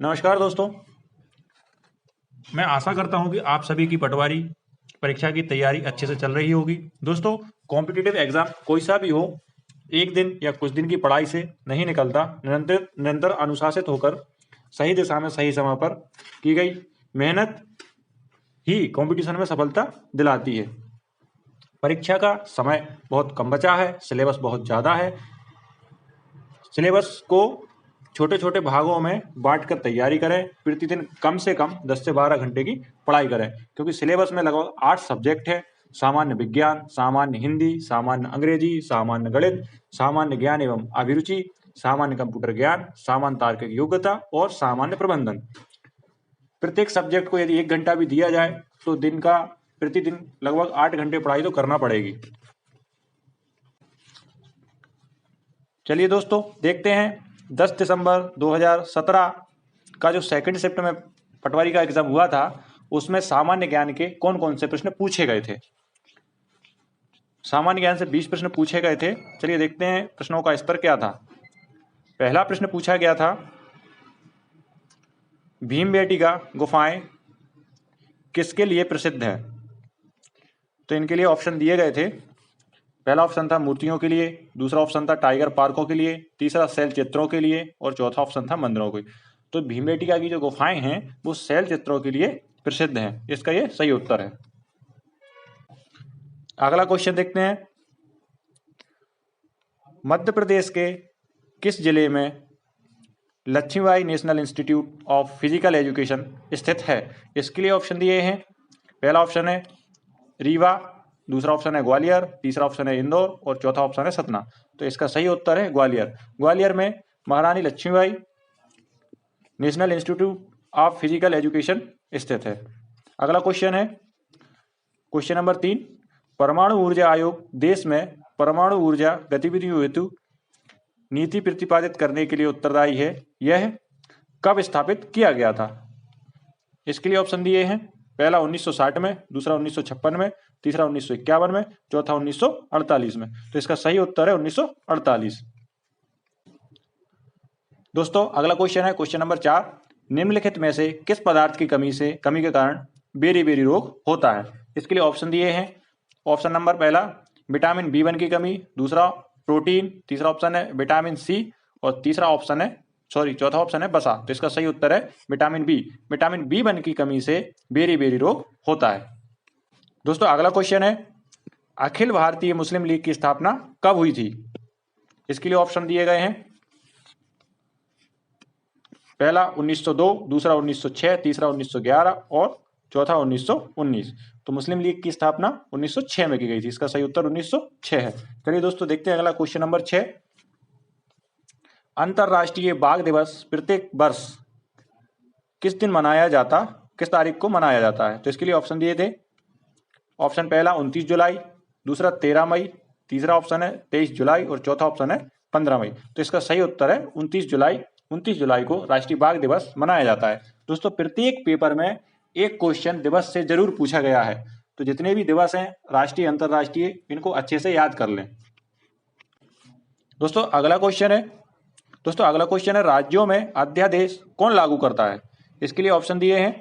नमस्कार दोस्तों, मैं आशा करता हूं कि आप सभी की पटवारी परीक्षा की तैयारी अच्छे से चल रही होगी। दोस्तों, कॉम्पिटिटिव एग्जाम कोई सा भी हो, एक दिन या कुछ दिन की पढ़ाई से नहीं निकलता। निरंतर निरंतर अनुशासित होकर सही दिशा में सही समय पर की गई मेहनत ही कंपटीशन में सफलता दिलाती है। परीक्षा का समय बहुत कम बचा है, सिलेबस बहुत ज़्यादा है। सिलेबस को छोटे छोटे भागों में बांटकर तैयारी करें। प्रतिदिन कम से कम 10 से 12 घंटे की पढ़ाई करें, क्योंकि सिलेबस में लगभग 8 सब्जेक्ट हैं। सामान्य विज्ञान, सामान्य हिंदी, सामान्य अंग्रेजी, सामान्य गणित, सामान्य ज्ञान एवं अभिरुचि, सामान्य कंप्यूटर ज्ञान, सामान्य तार्किक योग्यता और सामान्य प्रबंधन। प्रत्येक सब्जेक्ट को यदि 1 घंटा भी दिया जाए तो दिन का प्रतिदिन लगभग 8 घंटे पढ़ाई तो करना पड़ेगी। चलिए दोस्तों, देखते हैं 10 दिसंबर 2017 का जो सेकंड शिफ्ट में पटवारी का एग्जाम हुआ था, उसमें सामान्य ज्ञान के कौन कौन से प्रश्न पूछे गए थे। सामान्य ज्ञान से 20 प्रश्न पूछे गए थे। चलिए देखते हैं प्रश्नों का स्तर क्या था। पहला प्रश्न पूछा गया था, भीमबेटका गुफाएं किसके लिए प्रसिद्ध है। तो इनके लिए ऑप्शन दिए गए थे। पहला ऑप्शन था मूर्तियों के लिए, दूसरा ऑप्शन था टाइगर पार्कों के लिए, तीसरा शैल चित्रों के लिए और चौथा ऑप्शन था मंदिरों के। तो भीमबेटका की जो गुफाएं हैं वो शैल चित्रों के लिए प्रसिद्ध हैं। इसका ये सही उत्तर है। अगला क्वेश्चन देखते हैं, मध्य प्रदेश के किस जिले में Laxmibai national institute of physical education स्थित है। इसके लिए ऑप्शन दिए हैं। पहला ऑप्शन है रीवा, दूसरा ऑप्शन है ग्वालियर, तीसरा ऑप्शन है इंदौर और चौथा ऑप्शन है सतना। तो इसका सही उत्तर है ग्वालियर। ग्वालियर में Maharani Laxmibai national institute of physical education स्थित है। अगला क्वेश्चन है क्वेश्चन नंबर 3, परमाणु ऊर्जा आयोग देश में परमाणु ऊर्जा गतिविधियों हेतु नीति प्रतिपादित करने के लिए उत्तरदायी है। यह कब स्थापित किया गया था। इसके लिए ऑप्शन दिए हैं। पहला 1960 में, दूसरा 1956 में, तीसरा 1951 में, चौथा 1948 में। तो इसका सही उत्तर है 1948। दोस्तों, अगला क्वेश्चन है क्वेश्चन नंबर 4, निम्नलिखित में से किस पदार्थ की कमी के कारण बेरी-बेरी रोग होता है। इसके लिए ऑप्शन दिए हैं। ऑप्शन नंबर पहला विटामिन B1 की कमी, दूसरा प्रोटीन, तीसरा ऑप्शन है विटामिन C और चौथा ऑप्शन है वसा। तो इसका सही उत्तर है विटामिन B। विटामिन B1 की कमी से बेरी-बेरी रोग होता है। दोस्तों, अगला क्वेश्चन है, अखिल भारतीय मुस्लिम लीग की स्थापना कब हुई थी। इसके लिए ऑप्शन दिए गए हैं। पहला 1902, दूसरा 1906, तीसरा 1911 और चौथा 1919। तो मुस्लिम लीग की स्थापना 1906 में की गई थी। इसका सही उत्तर 1906 है। चलिए दोस्तों, देखते हैं अगला क्वेश्चन नंबर 6, अंतर्राष्ट्रीय बाघ दिवस प्रत्येक वर्ष किस तारीख को मनाया जाता है। तो इसके लिए ऑप्शन दिए थे। ऑप्शन पहला 29 जुलाई, दूसरा 13 मई, तीसरा ऑप्शन है 23 जुलाई और चौथा ऑप्शन है 15 मई। तो इसका सही उत्तर है 29 जुलाई। 29 जुलाई को राष्ट्रीय बाघ दिवस मनाया जाता है। दोस्तों, प्रत्येक पेपर में एक क्वेश्चन दिवस से जरूर पूछा गया है, तो जितने भी दिवस हैं राष्ट्रीय अंतर्राष्ट्रीय, इनको अच्छे से याद कर लें। दोस्तों, अगला क्वेश्चन है राज्यों में अध्यादेश कौन लागू करता है। इसके लिए ऑप्शन दिए हैं।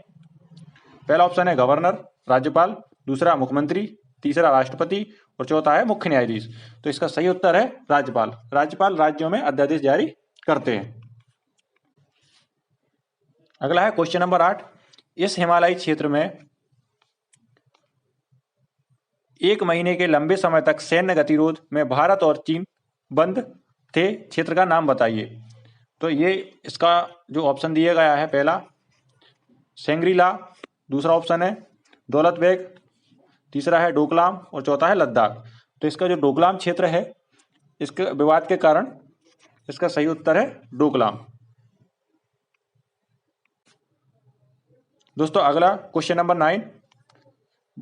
पहला ऑप्शन है गवर्नर, राज्यपाल, दूसरा मुख्यमंत्री, तीसरा राष्ट्रपति और चौथा है मुख्य न्यायाधीश। तो इसका सही उत्तर है राज्यपाल। राज्यपाल राज्यों में अध्यादेश जारी करते हैं। अगला है क्वेश्चन नंबर 8, इस हिमालयी क्षेत्र में 1 महीने के लंबे समय तक सैन्य गतिरोध में भारत और चीन बंद थे क्षेत्र का नाम बताइए। तो ये इसका जो ऑप्शन दिया गया है, पहला सेंग्रीला, दूसरा ऑप्शन है दौलत बेग, तीसरा है डोकलाम और चौथा है लद्दाख। तो इसका जो डोकलाम क्षेत्र है, इसके विवाद के कारण इसका सही उत्तर है डोकलाम। दोस्तों, अगला question number 9,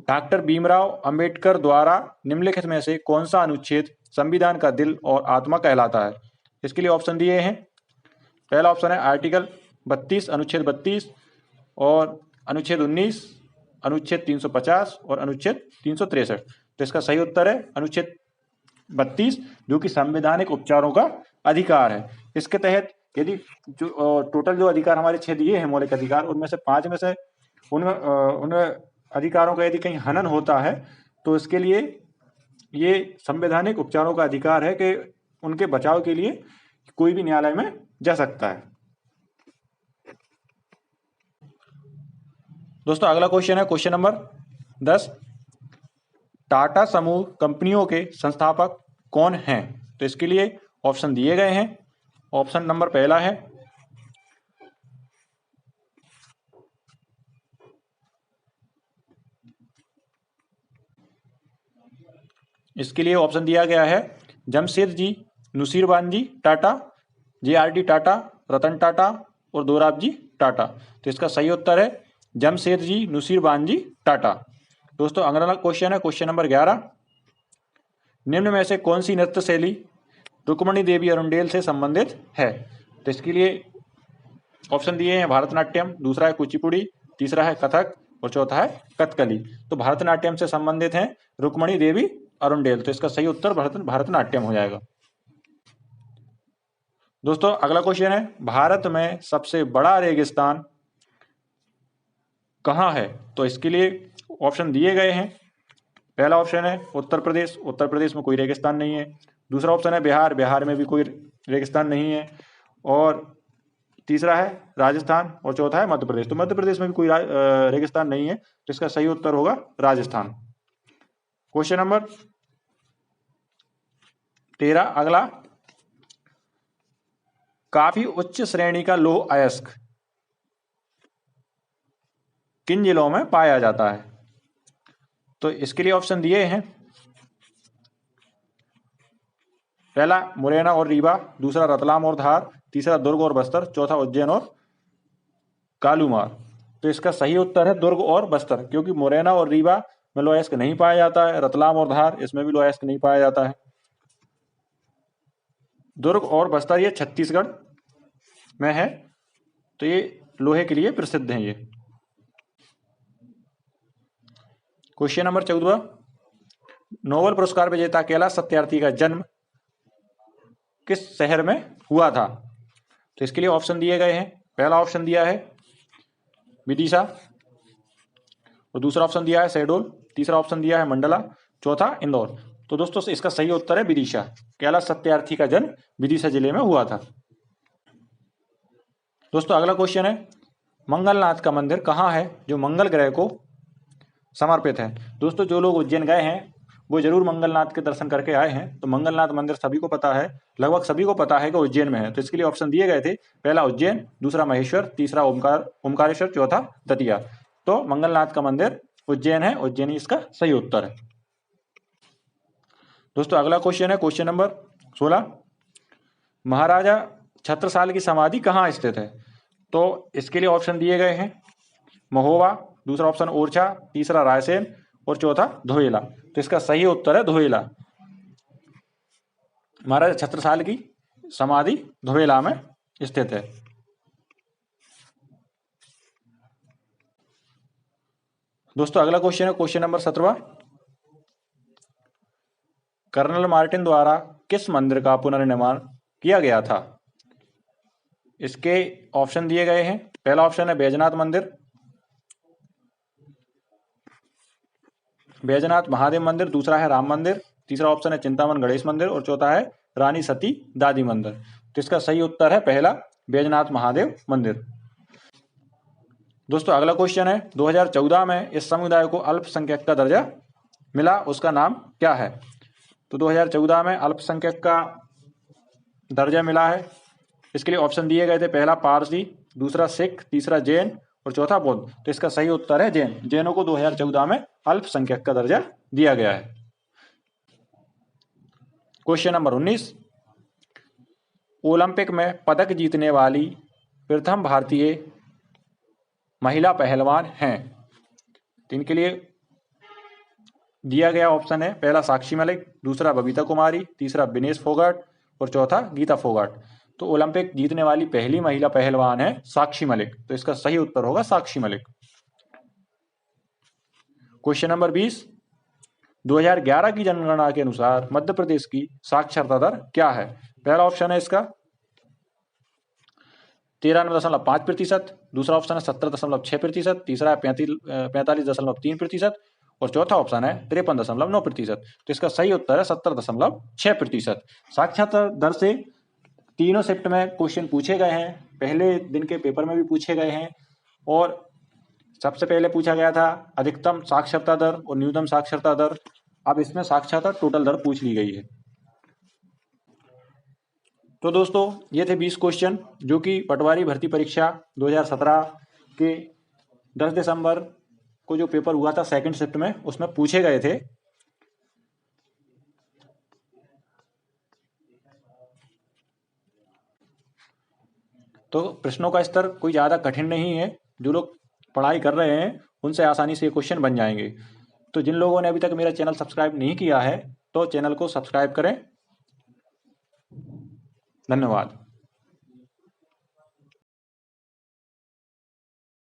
doctor Bhimrao Ambedkar द्वारा निम्नलिखित में से कौन सा अनुच्छेद संविधान का दिल और आत्मा कहलाता है। इसके लिए ऑप्शन दिए हैं। पहला ऑप्शन है आर्टिकल 32, अनुच्छेद 32 और अनुच्छेद 19, अनुच्छेद 350 और अनुच्छेद 363। तो इसका सही उत्तर है अनुच्छेद 32, जो कि संवैधानिक उपचारों का अधिकार है। इसके तहत यदि जो टोटल जो अधिकार हमारे 6 दिए हैं मौलिक अधिकार, उनमें से 5 में से उन अधिकारों का यदि कहीं हनन होता है तो इसके लिए ये संवैधानिक उपचारों का अधिकार है कि उनके बचाव के लिए कोई भी न्यायालय में जा सकता है। दोस्तों अगला क्वेश्चन है क्वेश्चन नंबर 10। टाटा समूह कंपनियों के संस्थापक कौन हैं? तो इसके लिए ऑप्शन दिए गए हैं। ऑप्शन नंबर पहला है इसके लिए ऑप्शन दिया गया है जमशेदजी नुसीरवानजी टाटा, JRD टाटा, रतन टाटा और दोराबजी टाटा। तो इसका सही उत्तर है जमशेदजी नुसीरवानजी टाटा। दोस्तों अगला क्वेश्चन है क्वेश्चन नंबर 11। निम्न में से कौन सी नृत्य शैली रुक्मणी देवी अरुंडेल से संबंधित है? तो इसके लिए ऑप्शन दिए हैं भारतनाट्यम, दूसरा है कुचिपुड़ी, तीसरा है कथक और चौथा है कथकली। तो भारतनाट्यम से संबंधित हैं रुक्मणी देवी अरुंडेल। तो इसका सही उत्तर भारतनाट्यम हो जाएगा। दोस्तों अगला क्वेश्चन है भारत में सबसे बड़ा रेगिस्तान कहाँ है? तो इसके लिए ऑप्शन दिए गए हैं। पहला ऑप्शन है उत्तर प्रदेश, उत्तर प्रदेश में कोई रेगिस्तान नहीं है। दूसरा ऑप्शन है बिहार, बिहार में भी कोई रेगिस्तान नहीं है। और तीसरा है राजस्थान और चौथा है मध्य प्रदेश। तो मध्य प्रदेश में भी कोई रेगिस्तान नहीं है, तो इसका सही उत्तर होगा राजस्थान। क्वेश्चन नंबर 13 अगला, काफी उच्च श्रेणी का लौह अयस्क किन जिलों में पाया जाता है? तो इसके लिए ऑप्शन दिए हैं। पहला मुरैना और रीवा, दूसरा रतलाम और धार, तीसरा दुर्ग और बस्तर, चौथा उज्जैन और कालूमार। तो इसका सही उत्तर है दुर्ग और बस्तर, क्योंकि मुरैना और रीवा में लौह अयस्क नहीं पाया जाता है। रतलाम और धार इसमें भी लौह अयस्क नहीं पाया जाता है। दुर्ग और बस्तर ये छत्तीसगढ़ में है, तो ये लोहे के लिए प्रसिद्ध हैं ये। क्वेश्चन नंबर 14, नोबेल पुरस्कार विजेता कैलाश सत्यार्थी का जन्म किस शहर में हुआ था? तो इसके लिए ऑप्शन दिए गए हैं। पहला ऑप्शन दिया है विदिशा और दूसरा ऑप्शन दिया है शहडोल, तीसरा ऑप्शन दिया है मंडला, चौथा इंदौर। तो दोस्तों इसका सही उत्तर है विदिशा। कैलाश सत्यार्थी का जन्म विदिशा जिले में हुआ था। दोस्तों अगला क्वेश्चन है मंगलनाथ का मंदिर कहाँ है जो मंगल ग्रह को समर्पित है? दोस्तों जो लोग उज्जैन गए हैं वो जरूर मंगलनाथ के दर्शन करके आए हैं। तो मंगलनाथ मंदिर सभी को पता है, लगभग सभी को पता है कि उज्जैन में है। तो इसके लिए ऑप्शन दिए गए थे। पहला उज्जैन, दूसरा महेश्वर, तीसरा ओमकारेश्वर, चौथा दतिया। तो मंगलनाथ का मंदिर उज्जैन है, उज्जैन ही इसका सही उत्तर है। दोस्तों अगला क्वेश्चन है क्वेश्चन नंबर 16, महाराजा छत्रसाल की समाधि कहाँ स्थित है? तो इसके लिए ऑप्शन दिए गए हैं महोबा, दूसरा ऑप्शन ओरछा, तीसरा रायसेन और चौथा धोएला। तो इसका सही उत्तर है धोएला। महाराजा छत्रसाल की समाधि धोएला में स्थित है। दोस्तों अगला क्वेश्चन है क्वेश्चन नंबर 17, कर्नल मार्टिन द्वारा किस मंदिर का पुनर्निर्माण किया गया था? इसके ऑप्शन दिए गए हैं। पहला ऑप्शन है बैजनाथ मंदिर, बैजनाथ महादेव मंदिर, दूसरा है राम मंदिर, तीसरा ऑप्शन है चिंतामन गणेश मंदिर और चौथा है रानी सती दादी मंदिर। तो इसका सही उत्तर है पहला बैजनाथ महादेव मंदिर। दोस्तों अगला क्वेश्चन है 2014 में इस समुदाय को अल्पसंख्यक का दर्जा मिला, उसका नाम क्या है? तो 2014 में अल्पसंख्यक का दर्जा मिला है। इसके लिए ऑप्शन दिए गए थे। पहला पारसी, दूसरा सिख, तीसरा जैन और चौथा बौद्ध। तो इसका सही उत्तर है जैन। जैनों को 2014 में अल्पसंख्यक का दर्जा दिया गया है। क्वेश्चन नंबर 19, ओलंपिक में पदक जीतने वाली प्रथम भारतीय महिला पहलवान हैं? तो इनके लिए दिया गया ऑप्शन है। पहला साक्षी मलिक, दूसरा बबीता कुमारी, तीसरा विनेश फोगाट और चौथा गीता फोगाट। तो ओलंपिक जीतने वाली पहली महिला पहलवान है साक्षी मलिक। तो इसका सही उत्तर होगा साक्षी मलिक। क्वेश्चन नंबर 20, 2011 की जनगणना के अनुसार मध्य प्रदेश की साक्षरता दर क्या है? पहला ऑप्शन है इसका 93.5%, दूसरा ऑप्शन है 70.6%, तीसरा है 45.3% और चौथा ऑप्शन है 53.9%। तो इसका सही उत्तर है 70.6%। साक्षरता दर से तीनों शिफ्ट में क्वेश्चन पूछे गए हैं, पहले दिन के पेपर में भी पूछे गए हैं और सबसे पहले पूछा गया था अधिकतम साक्षरता दर और न्यूनतम साक्षरता दर। अब इसमें साक्षरता टोटल दर पूछ ली गई है। तो दोस्तों ये थे 20 क्वेश्चन जो कि पटवारी भर्ती परीक्षा 2017 के 10 दिसंबर को जो पेपर हुआ था सेकंड शिफ्ट में, उसमें पूछे गए थे। तो प्रश्नों का स्तर कोई ज़्यादा कठिन नहीं है, जो लोग पढ़ाई कर रहे हैं उनसे आसानी से ये क्वेश्चन बन जाएंगे। तो जिन लोगों ने अभी तक मेरा चैनल सब्सक्राइब नहीं किया है तो चैनल को सब्सक्राइब करें। धन्यवाद।